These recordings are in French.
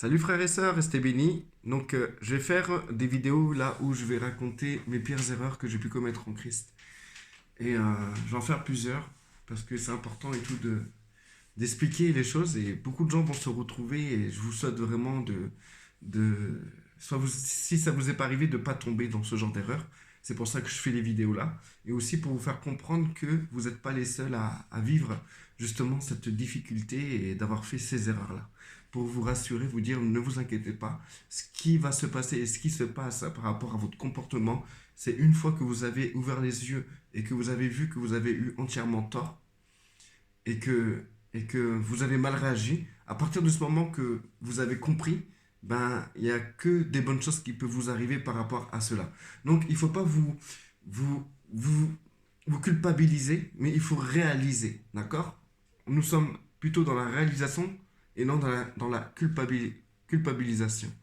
Salut frères et sœurs, restez bénis. Donc, je vais faire des vidéos là où je vais raconter mes pires erreurs que j'ai pu commettre en Christ. Et je vais en faire plusieurs parce que c'est important et tout d'expliquer les choses et beaucoup de gens vont se retrouver et je vous souhaite vraiment de soit vous, si ça vous est pas arrivé de pas tomber dans ce genre d'erreur. C'est pour ça que je fais les vidéos là et aussi pour vous faire comprendre que vous n'êtes pas les seuls à vivre justement cette difficulté et d'avoir fait ces erreurs là. Pour vous rassurer, vous dire ne vous inquiétez pas, ce qui va se passer et ce qui se passe par rapport à votre comportement, c'est une fois que vous avez ouvert les yeux et que vous avez vu que vous avez eu entièrement tort, et que vous avez mal réagi, à partir de ce moment que vous avez compris, ben, il n'y a que des bonnes choses qui peuvent vous arriver par rapport à cela. Donc, il ne faut pas vous, vous, vous culpabiliser, mais il faut réaliser, d'accord? Nous sommes plutôt dans la réalisation et non dans la culpabilisation.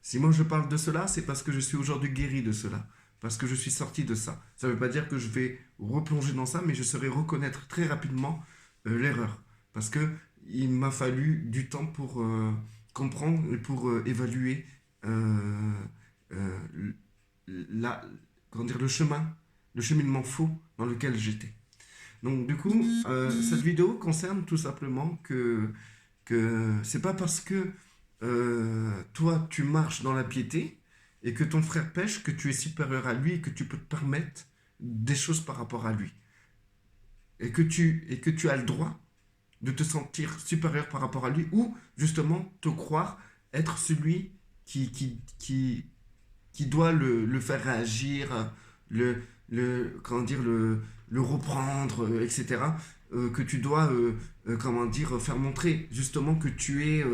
Si moi je parle de cela, c'est parce que je suis aujourd'hui guéri de cela, parce que je suis sorti de ça. Ça ne veut pas dire que je vais replonger dans ça, mais je saurai reconnaître très rapidement l'erreur. Parce que il m'a fallu du temps pour comprendre et pour évaluer euh, euh, la, comment dire, le cheminement faux dans lequel j'étais. Donc du coup, cette vidéo concerne tout simplement que c'est pas parce que toi tu marches dans la piété et que ton frère pêche que tu es supérieur à lui et que tu peux te permettre des choses par rapport à lui. Et que tu as le droit de te sentir supérieur par rapport à lui ou justement te croire être celui qui doit le faire réagir, comment dire, le reprendre, etc. Que tu dois, comment dire, faire montrer justement que tu es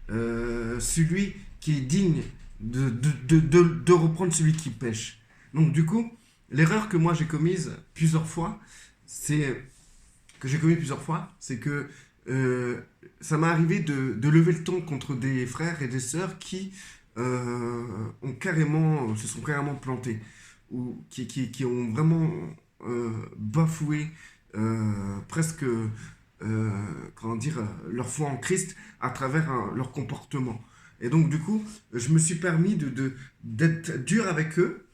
celui qui est digne de reprendre celui qui pêche. Donc du coup, l'erreur que moi j'ai commise plusieurs fois, c'est c'est que ça m'est arrivé de lever le ton contre des frères et des sœurs qui se sont carrément plantés ou qui ont vraiment bafoué presque comment dire, leur foi en Christ à travers leur comportement. Et donc du coup, je me suis permis d'être dur avec eux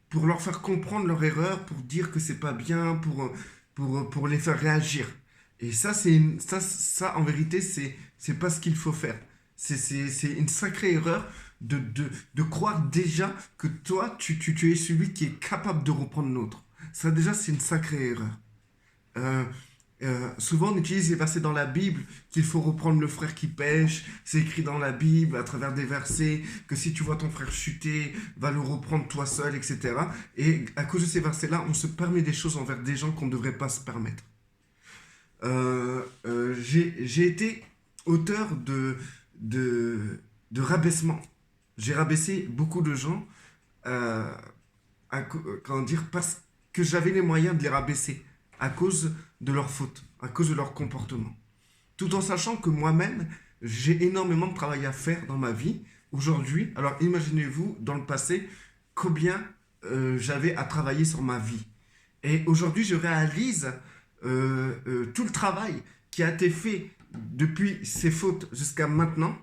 pour leur faire comprendre leur erreur, pour dire que c'est pas bien, pour les faire réagir. Et ça, ça, en vérité, c'est pas ce qu'il faut faire. C'est une sacrée erreur de croire déjà que toi, tu es celui qui est capable de reprendre l'autre. Ça, déjà, c'est une sacrée erreur. Euh, Souvent, on utilise les versets dans la Bible qu'il faut reprendre le frère qui pêche. C'est écrit dans la Bible, à travers des versets, que si tu vois ton frère chuter, va le reprendre toi seul, etc. Et à cause de ces versets-là, on se permet des choses envers des gens qu'on ne devrait pas se permettre. J'ai été auteur de rabaissement. J'ai rabaissé beaucoup de gens, euh, comment dire, parce que j'avais les moyens de les rabaisser à cause de leur faute, à cause de leur comportement. Tout en sachant que moi-même, j'ai énormément de travail à faire dans ma vie aujourd'hui. Alors imaginez-vous, dans le passé, combien j'avais à travailler sur ma vie. Et aujourd'hui, je réalise tout le travail qui a été fait depuis ces fautes jusqu'à maintenant,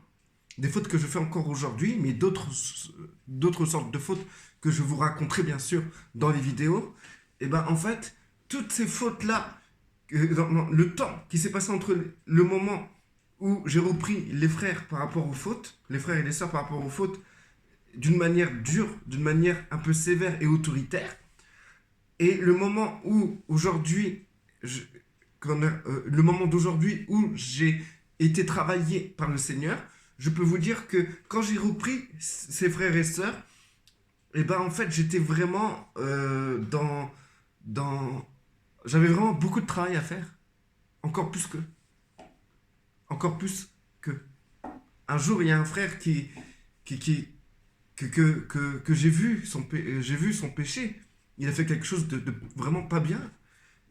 des fautes que je fais encore aujourd'hui, mais d'autres sortes de fautes que je vous raconterai bien sûr dans les vidéos. Et ben en fait, toutes ces fautes-là, dans le temps qui s'est passé entre le moment où j'ai repris les frères par rapport aux fautes, les frères et les sœurs par rapport aux fautes, d'une manière dure, d'une manière un peu sévère et autoritaire, et le moment où aujourd'hui, le moment d'aujourd'hui où j'ai été travaillé par le Seigneur, je peux vous dire que quand j'ai repris ces frères et sœurs, et ben en fait j'étais vraiment dans j'avais vraiment beaucoup de travail à faire, encore plus que, encore plus que. Un jour il y a un frère qui, qui que j'ai vu son péché. Il a fait quelque chose de vraiment pas bien.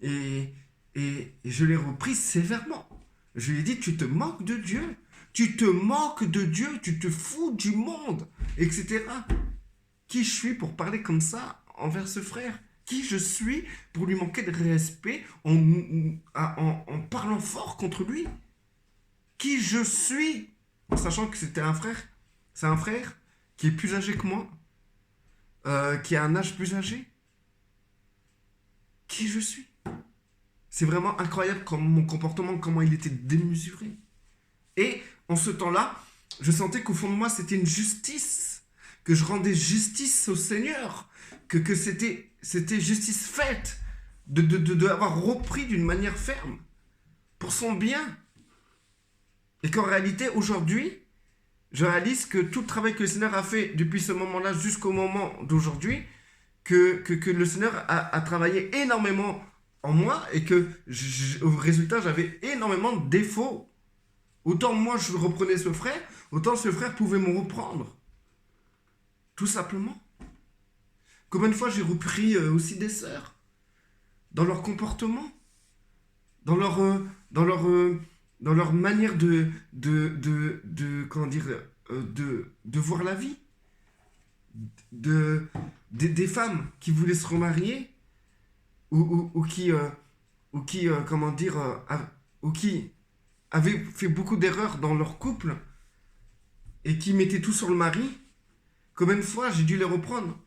Et, et je l'ai repris sévèrement. Je lui ai dit, tu te moques de Dieu. Tu te moques de Dieu. Tu te fous du monde. Etc. Qui je suis pour parler comme ça envers ce frère? Qui je suis pour lui manquer de respect en parlant fort contre lui? Qui je suis en sachant que c'était un frère. C'est un frère qui est plus âgé que moi, qui a un âge plus âgé. Qui je suis? C'est vraiment incroyable comme mon comportement, comment il était démesuré. Et en ce temps-là, je sentais qu'au fond de moi, c'était une justice, que je rendais justice au Seigneur, que c'était justice faite, d'avoir repris d'une manière ferme, pour son bien. Et qu'en réalité, aujourd'hui, je réalise que tout le travail que le Seigneur a fait depuis ce moment-là jusqu'au moment d'aujourd'hui, que le Seigneur a travaillé énormément en moi et que au résultat, j'avais énormément de défauts. Autant moi, je reprenais ce frère, autant ce frère pouvait me reprendre. Tout simplement. Combien de fois j'ai repris aussi des sœurs dans leur comportement, dans leur, dans leur manière comment dire, de voir la vie. Des femmes qui voulaient se remarier ou qui comment dire, ou qui avaient fait beaucoup d'erreurs dans leur couple et qui mettaient tout sur le mari. Combien de fois j'ai dû les reprendre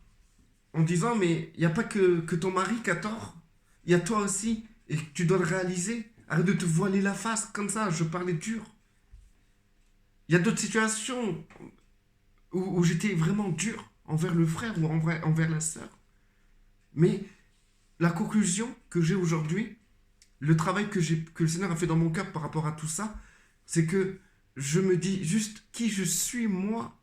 en disant mais il n'y a pas que ton mari qui a tort, il y a toi aussi et tu dois le réaliser. Arrête de te voiler la face comme ça, je parlais dur. Il y a d'autres situations où j'étais vraiment dur envers le frère ou envers la sœur. Mais la conclusion que j'ai aujourd'hui, le travail que le Seigneur a fait dans mon cœur par rapport à tout ça, c'est que je me dis juste qui je suis moi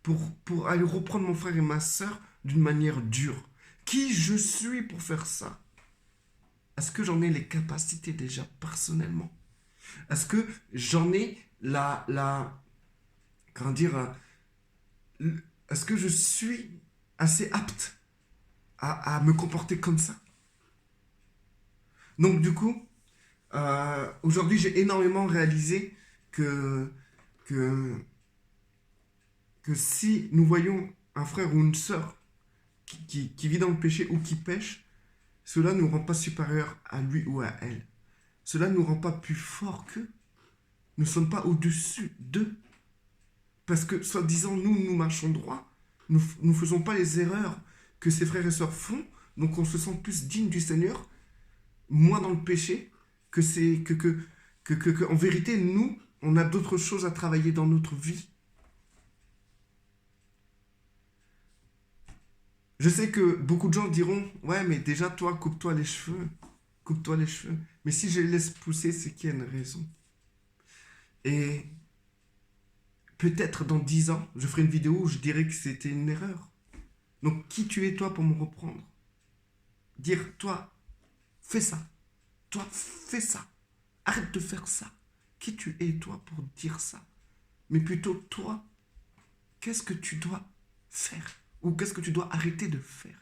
pour aller reprendre mon frère et ma sœur d'une manière dure. Qui je suis pour faire ça? Est-ce que j'en ai les capacités déjà personnellement? Est-ce que j'en ai comment dire, est-ce que je suis assez apte à me comporter comme ça? Donc du coup, aujourd'hui j'ai énormément réalisé que si nous voyons un frère ou une sœur qui vit dans le péché ou qui pêche, cela ne nous rend pas supérieurs à lui ou à elle. Cela ne nous rend pas plus forts qu'eux. Nous ne sommes pas au-dessus d'eux. Parce que, soi-disant, nous marchons droit. Nous ne faisons pas les erreurs que ces frères et sœurs font. Donc on se sent plus digne du Seigneur, moins dans le péché, en vérité, nous, on a d'autres choses à travailler dans notre vie. Je sais que beaucoup de gens diront, ouais, mais déjà, toi, coupe-toi les cheveux. Coupe-toi les cheveux. Mais si je les laisse pousser, c'est qu'il y a une raison. Et peut-être dans 10 ans, je ferai une vidéo où je dirai que c'était une erreur. Donc, qui tu es, toi, pour me reprendre? Dire, toi, fais ça. Toi, fais ça. Arrête de faire ça. Qui tu es, toi, pour dire ça? Mais plutôt, toi, qu'est-ce que tu dois faire? Ou qu'est-ce que tu dois arrêter de faire?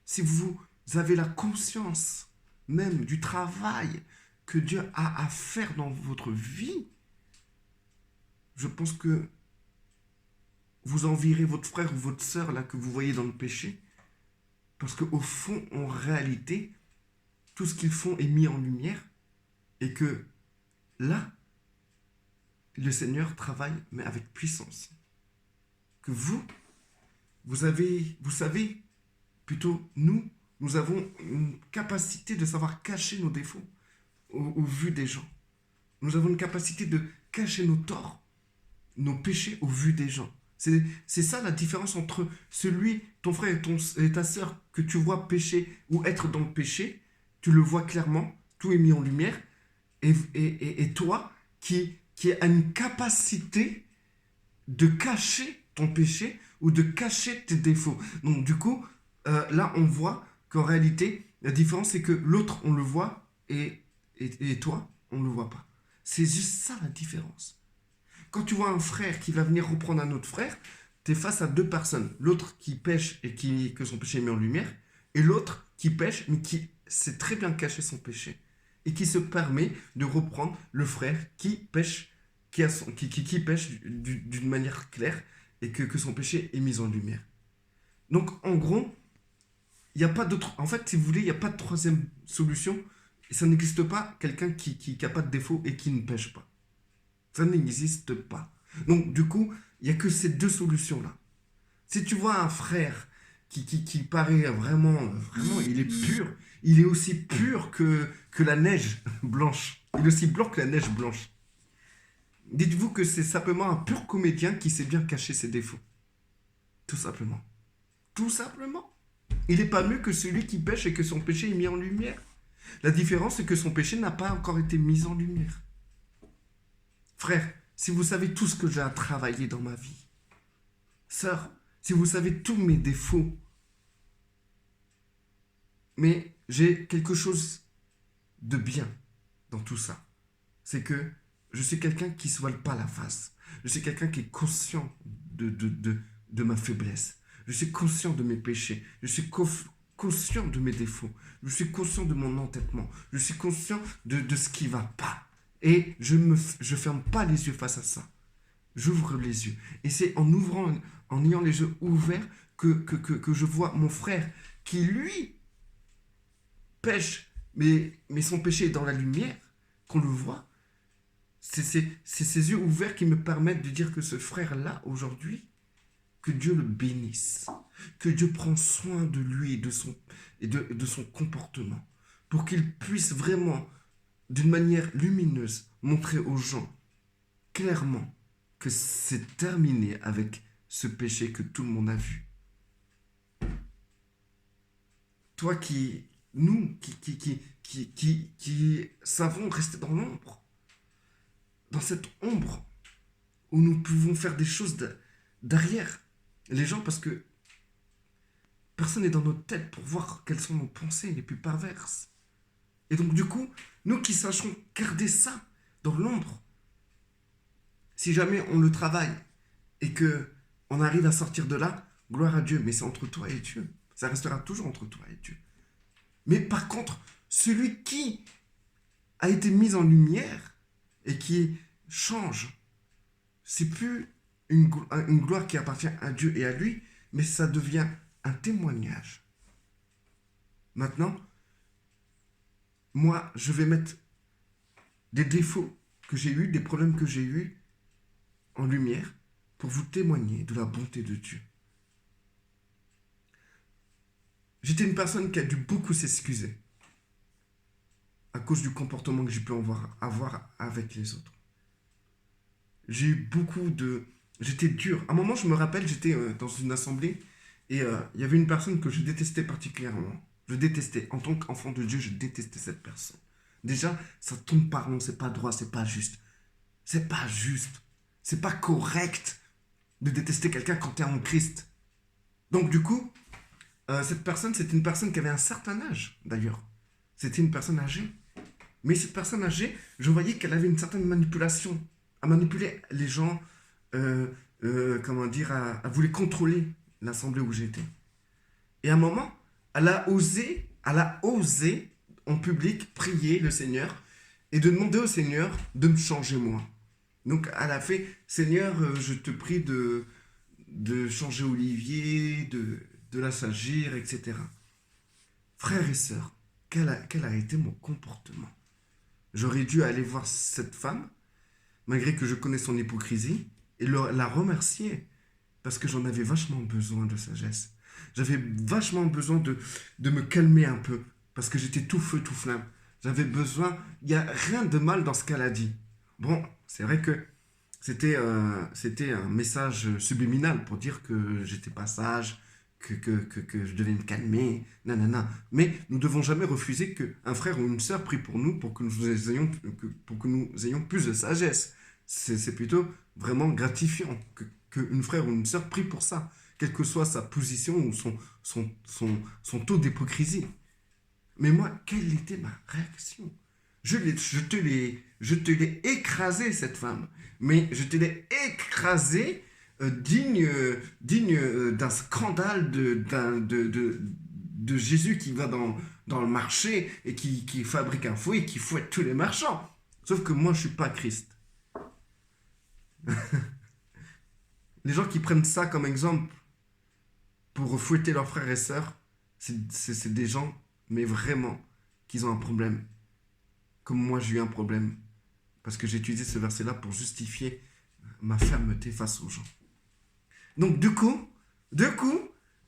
Si vous avez la conscience même du travail que Dieu a à faire dans votre vie, je pense que vous envierez votre frère ou votre sœur là que vous voyez dans le péché, parce qu'au fond, en réalité, tout ce qu'ils font est mis en lumière et que là, le Seigneur travaille, mais avec puissance. Que vous savez, plutôt nous avons une capacité de savoir cacher nos défauts au vu des gens. Nous avons une capacité de cacher nos torts, nos péchés au vu des gens. C'est ça la différence entre ton frère et ta sœur que tu vois pécher ou être dans le péché, tu le vois clairement, tout est mis en lumière, et toi qui as une capacité de cacher ton péché ou de cacher tes défauts. Donc du coup, là on voit qu'en réalité, la différence c'est que l'autre on le voit et toi on ne le voit pas. C'est juste ça la différence. Quand tu vois un frère qui va venir reprendre un autre frère, tu es face à deux personnes. L'autre qui pêche et que son péché est mis en lumière, et l'autre qui pêche mais qui sait très bien cacher son péché et qui se permet de reprendre le frère qui pêche, qui pêche d'une manière claire et que son péché est mis en lumière. Donc en gros, il n'y a pas d'autre. En fait, si vous voulez, il n'y a pas de troisième solution. Et ça n'existe pas quelqu'un qui n'a pas de défaut et qui ne pêche pas. Ça n'existe pas. Donc, du coup, il n'y a que ces deux solutions-là. Si tu vois un frère qui paraît vraiment, il est pur, il est aussi pur que la neige blanche. Il est aussi blanc que la neige blanche. Dites-vous que c'est simplement un pur comédien qui sait bien cacher ses défauts. Tout simplement. Tout simplement. Il n'est pas mieux que celui qui pêche et que son péché est mis en lumière. La différence, c'est que son péché n'a pas encore été mis en lumière. Frère, si vous savez tout ce que j'ai à travailler dans ma vie, sœur, si vous savez tous mes défauts, mais j'ai quelque chose de bien dans tout ça. C'est que je suis quelqu'un qui ne se voile pas la face. Je suis quelqu'un qui est conscient de ma faiblesse. Je suis conscient de mes péchés. Je suis conscient de mes défauts. Je suis conscient de mon entêtement. Je suis conscient de ce qui ne va pas. Et je ferme pas les yeux face à ça. J'ouvre les yeux. Et c'est en ayant les yeux ouverts que je vois mon frère qui, lui, pêche, mais son péché est dans la lumière, qu'on le voit. C'est ces yeux ouverts qui me permettent de dire que ce frère-là, aujourd'hui, que Dieu le bénisse, que Dieu prend soin de lui et de son comportement, pour qu'il puisse vraiment, d'une manière lumineuse, montrer aux gens clairement que c'est terminé avec ce péché que tout le monde a vu. Toi nous qui savons rester dans l'ombre, dans cette ombre où nous pouvons faire des choses derrière les gens, parce que personne n'est dans notre tête pour voir quelles sont nos pensées les plus perverses. Et donc du coup, nous qui sachons garder ça dans l'ombre, si jamais on le travaille et que on arrive à sortir de là, gloire à Dieu, mais c'est entre toi et Dieu. Ça restera toujours entre toi et Dieu. Mais par contre, celui qui a été mis en lumière et qui change, c'est plus une gloire qui appartient à Dieu et à lui, mais ça devient un témoignage. Maintenant, moi, je vais mettre des défauts que j'ai eus, des problèmes que j'ai eus en lumière pour vous témoigner de la bonté de Dieu. J'étais une personne qui a dû beaucoup s'excuser à cause du comportement que j'ai pu avoir avec les autres. J'ai eu J'étais dur. À un moment, je me rappelle, j'étais dans une assemblée et il y avait une personne que je détestais particulièrement. Je détestais. En tant qu'enfant de Dieu, je détestais cette personne. Déjà, ça tombe par rond, c'est pas droit, c'est pas juste. C'est pas juste. C'est pas correct de détester quelqu'un quand tu es en Christ. Donc du coup, cette personne, c'était une personne qui avait un certain âge, d'ailleurs. C'était une personne âgée. Mais cette personne âgée, je voyais qu'elle avait une certaine manipulation. À manipuler les gens, comment dire, à vouloir contrôler l'assemblée où j'étais. Et à un moment, elle a osé en public prier le Seigneur et de demander au Seigneur de me changer moi. Donc elle a fait, Seigneur, je te prie de changer Olivier, de l'assagir, etc. Frères et sœurs, quel a été mon comportement? J'aurais dû aller voir cette femme, malgré que je connais son hypocrisie, et la remercier, parce que j'en avais vachement besoin de sagesse. J'avais vachement besoin de me calmer un peu, parce que j'étais tout feu, tout flamme. J'avais besoin, il n'y a rien de mal dans ce qu'elle a dit. Bon, c'est vrai que c'était un message subliminal pour dire que j'étais pas sage, que je devais me calmer, nanana. Mais nous ne devons jamais refuser qu'un frère ou une sœur prie pour nous pour que nous ayons plus de sagesse. C'est plutôt vraiment gratifiant qu'une frère ou une sœur prie pour ça, quelle que soit sa position ou son taux d'hypocrisie. Mais moi, quelle était ma réaction? Je te l'ai écrasé, cette femme. Mais je te l'ai écrasé digne d'un scandale de Jésus qui va dans le marché et qui fabrique un fouet et qui fouette tous les marchands. Sauf que moi, je ne suis pas Christ. Les gens qui prennent ça comme exemple pour fouetter leurs frères et sœurs, c'est des gens, mais vraiment, qui ont un problème. Comme moi, j'ai eu un problème parce que j'ai utilisé ce verset-là pour justifier ma fermeté face aux gens. Donc du coup,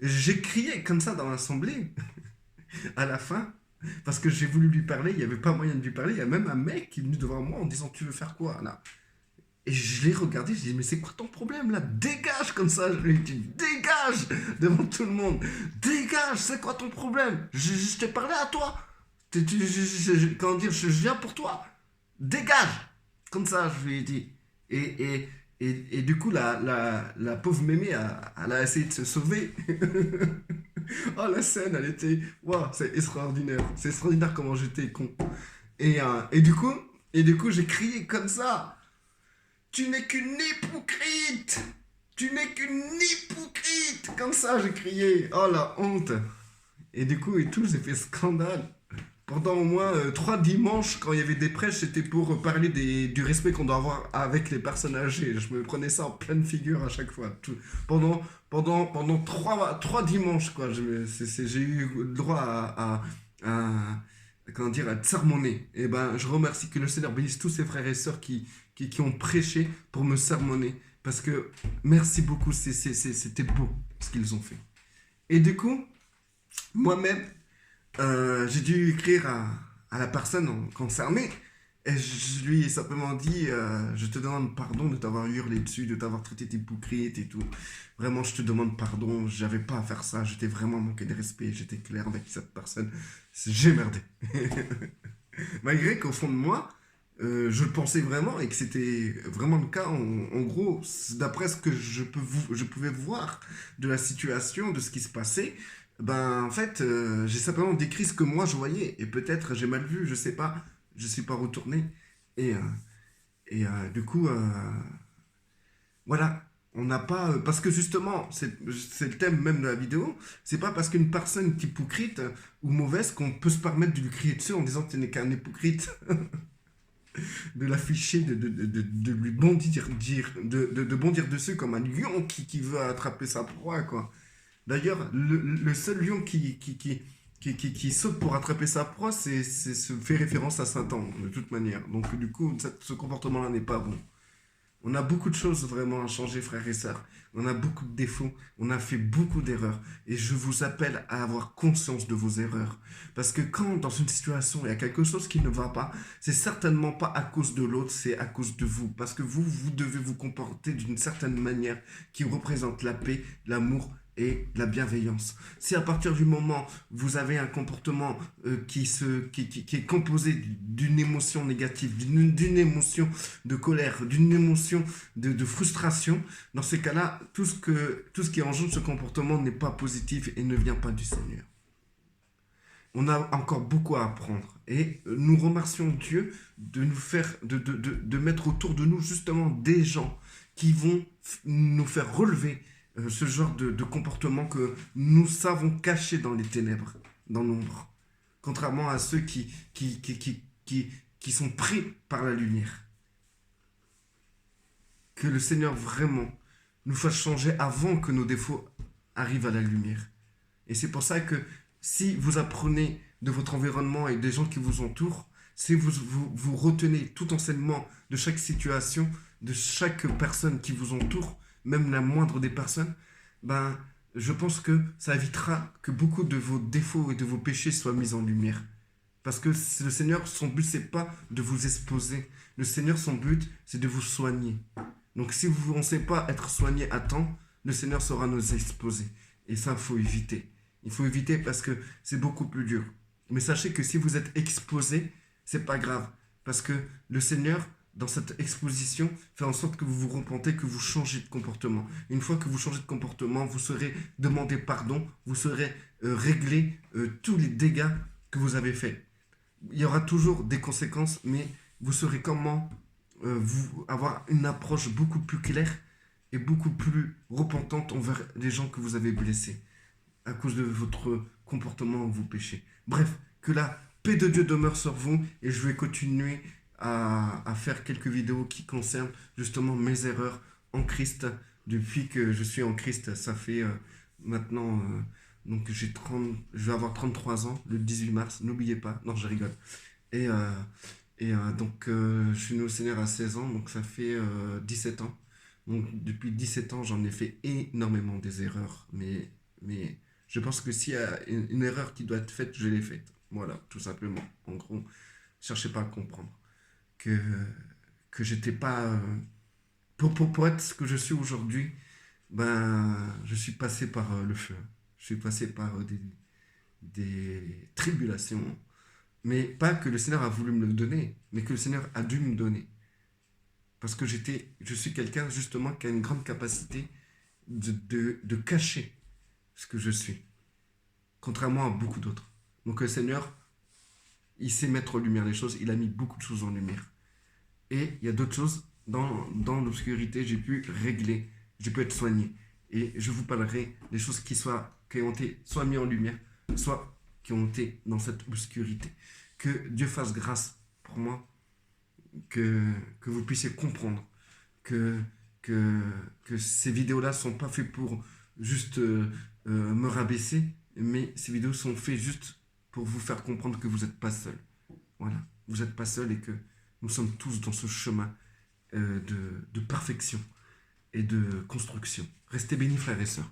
j'ai crié comme ça dans l'assemblée à la fin, parce que j'ai voulu lui parler, il n'y avait pas moyen de lui parler, il y a même un mec qui est venu devant moi en disant tu veux faire quoi là? Et je l'ai regardé, je lui ai dit mais c'est quoi ton problème là? Dégage comme ça, je lui ai dit dégage devant tout le monde, dégage, c'est quoi ton problème? Je t'ai parlé à toi, comment dire, je viens pour toi, dégage, comme ça je lui ai dit. Et, et, et du coup la pauvre mémé elle a essayé de se sauver. Oh, la scène, elle était. Waouh, c'est extraordinaire. C'est extraordinaire comment j'étais con. Et du coup, j'ai crié comme ça. Tu n'es qu'une hypocrite. Tu n'es qu'une hypocrite. Comme ça, j'ai crié. Oh, la honte. Et du coup, et tout, j'ai fait scandale. Pendant au moins 3 dimanches, quand il y avait des prêches, c'était pour parler du respect qu'on doit avoir avec les personnes âgées. Je me prenais ça en pleine figure à chaque fois. Pendant 3 dimanches, quoi. J'ai eu le droit comment dire, à être sermonné. Et ben, je remercie que le Seigneur bénisse tous ses frères et sœurs qui ont prêché pour me sermonner. Parce que merci beaucoup, c'était beau ce qu'ils ont fait. Et du coup, moi-même, j'ai dû écrire à la personne concernée et je lui ai simplement dit je te demande pardon de t'avoir hurlé dessus, de t'avoir traité d'hypocrite et tout. Vraiment, je te demande pardon, j'avais pas à faire ça, j'étais vraiment manqué de respect, j'étais clair avec cette personne. J'ai merdé. Malgré qu'au fond de moi, je le pensais vraiment et que c'était vraiment le cas. En gros, d'après ce que je pouvais voir de la situation, de ce qui se passait, ben en fait, j'ai simplement décrit ce que moi je voyais. Et peut-être j'ai mal vu, je sais pas, je suis pas retourné. Et, du coup, voilà. On n'a pas. Parce que justement, c'est le thème même de la vidéo. C'est pas parce qu'une personne est hypocrite ou mauvaise qu'on peut se permettre de lui crier dessus en disant que tu n'es qu'un hypocrite. De l'afficher, de lui de bondir dessus comme un lion qui veut attraper sa proie, quoi. D'ailleurs, le seul lion qui saute pour attraper sa proie, se fait référence à Satan, de toute manière. Donc, du coup, ce comportement-là n'est pas bon. On a beaucoup de choses vraiment à changer, frères et sœurs. On a beaucoup de défauts. On a fait beaucoup d'erreurs. Et je vous appelle à avoir conscience de vos erreurs. Parce que quand, dans une situation, il y a quelque chose qui ne va pas, c'est certainement pas à cause de l'autre, c'est à cause de vous. Parce que vous devez vous comporter d'une certaine manière qui représente la paix, l'amour et la bienveillance. Si à partir du moment où vous avez un comportement qui est composé d'une émotion négative, d'une émotion de colère, d'une émotion de frustration, dans ces cas-là, tout ce qui engendre ce comportement n'est pas positif et ne vient pas du Seigneur. On a encore beaucoup à apprendre et nous remercions Dieu de nous faire, de mettre autour de nous justement des gens qui vont nous faire relever ce genre de comportement que nous savons cacher dans les ténèbres, dans l'ombre. Contrairement à ceux qui sont pris par la lumière. Que le Seigneur vraiment nous fasse changer avant que nos défauts arrivent à la lumière. Et c'est pour ça que si vous apprenez de votre environnement et des gens qui vous entourent, si vous retenez tout enseignement de chaque situation, de chaque personne qui vous entoure, même la moindre des personnes, ben, je pense que ça évitera que beaucoup de vos défauts et de vos péchés soient mis en lumière. Parce que le Seigneur, son but, c'est pas de vous exposer. Le Seigneur, son but, c'est de vous soigner. Donc si vous ne pensez pas être soigné à temps, le Seigneur saura nous exposer. Et ça, il faut éviter. Il faut éviter parce que c'est beaucoup plus dur. Mais sachez que si vous êtes exposé, c'est pas grave. Parce que le Seigneur, dans cette exposition, fait en sorte que vous vous repentez, que vous changez de comportement. Une fois que vous changez de comportement, vous serez demandé pardon, vous serez réglé tous les dégâts que vous avez faits. Il y aura toujours des conséquences, mais vous saurez comment avoir une approche beaucoup plus claire et beaucoup plus repentante envers les gens que vous avez blessés à cause de votre comportement ou vos péchés. Bref, que la paix de Dieu demeure sur vous et je vais continuer à faire quelques vidéos qui concernent justement mes erreurs en Christ. Depuis que je suis en Christ, ça fait maintenant... donc je vais avoir 33 ans le 18 mars, n'oubliez pas. Non, je rigole. Et Et donc, je suis né au Seigneur à 16 ans, donc ça fait 17 ans. Donc, depuis 17 ans, j'en ai fait énormément des erreurs. Mais je pense que s'il y a une erreur qui doit être faite, je l'ai faite. Voilà, tout simplement. En gros, cherchez pas à comprendre que, que j'étais pas. Pour être ce que je suis aujourd'hui, ben, je suis passé par le feu. Je suis passé par des tribulations. Mais pas que le Seigneur a voulu me le donner, mais que le Seigneur a dû me donner. Parce que je suis quelqu'un justement qui a une grande capacité de cacher ce que je suis, contrairement à beaucoup d'autres. Donc le Seigneur, il sait mettre en lumière les choses, il a mis beaucoup de choses en lumière. Et il y a d'autres choses dans l'obscurité, j'ai pu régler, j'ai pu être soigné. Et je vous parlerai des choses qui ont été soit mises en lumière, soit qui ont été dans cette obscurité. Que Dieu fasse grâce pour moi, que vous puissiez comprendre que, que, que ces vidéos-là ne sont pas faites pour juste me rabaisser, mais ces vidéos sont faites juste pour vous faire comprendre que vous n'êtes pas seul. Voilà, vous n'êtes pas seul et que nous sommes tous dans ce chemin de perfection et de construction. Restez bénis, frères et sœurs.